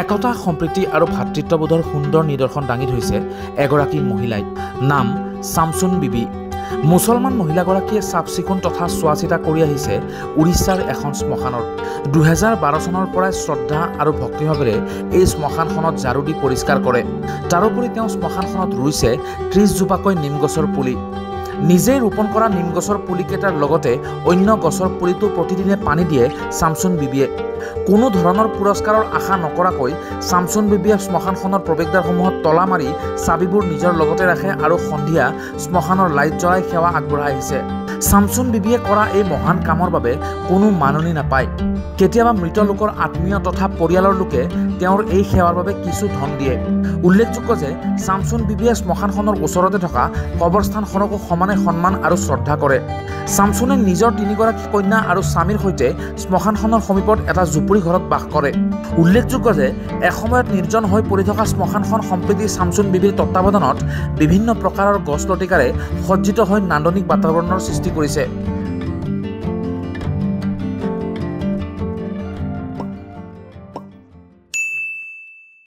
একতা সম্প্ৰীতি আৰু ভাতৃত্ববোধৰ সুন্দৰ নিদৰ্শন দাঙি ধৰিছে এগৰাকী মহিলাই। নাম শামছুন বিবি। মুছলমান মহিলাগৰাকীয়ে চাফ চিকুণ তথা চোৱা চিতা কৰি আহিছে উৰিষ্যাৰ এখন শ্মশানৰ। 2012 চনৰ পৰাই শ্ৰদ্ধা আৰু ভক্তিভাৱেৰে এই শ্মশানখনত ঝাৰু দি পৰিষ্কাৰ কৰে। তাৰোপৰি তেওঁ শ্মশানখনত ৰুইছে 30 জোপাকৈ নিম গছৰ পুলি। নিজে ৰোপণ কৰা নিম গছৰ পুলিকেইটাৰ লগতে অন্য গছৰ পুলিটো প্ৰতিদিনে পানী দিয়ে শামছুন বিবিয়ে। কোনো ধৰণৰ পুৰস্কাৰৰ আশা নকৰাকৈ শামছুন বিবিয়ে শ্মশানখনৰ প্ৰৱেশদ্বাৰসমূহত তলা মাৰি চাবিবোৰ নিজৰ লগতে ৰাখে আৰু সন্ধিয়া শ্মশানৰ লাইট জ্বলাই সেৱা আগবঢ়াই আহিছে। শামছুন বিবিয়ে কৰা এই মহান কামৰ বাবে কোনো মাননি নাপায়। কেতিয়াবা মৃত লোকৰ আত্মীয় তথা পৰিয়ালৰ লোকে তেওঁৰ এই সেৱাৰ বাবে কিছু ধন দিয়ে। উল্লেখযোগ্য যে শামছুন বিবিয়ে শ্মশানখনৰ ওচৰতে থকা কবৰস্থানখনকো সমানে সন্মান আৰু শ্ৰদ্ধা কৰে। শামছুনে নিজৰ 3গৰাকী কন্যা আৰু স্বামীৰ সৈতে শ্মশানখনৰ সমীপত এটা জুপুৰি ঘৰত বাস কৰে। উল্লেখযোগ্য যে এসময়ত নিৰ্জন হৈ পৰি থকা শ্মশানখন সম্প্ৰতি শামছুন বিবিৰ তত্বাৱধানত বিভিন্ন প্ৰকাৰৰ গছ লতিকাৰে সজ্জিত হৈ নান্দনিক বাতাবৰণৰ সৃষ্টি কৰিছে।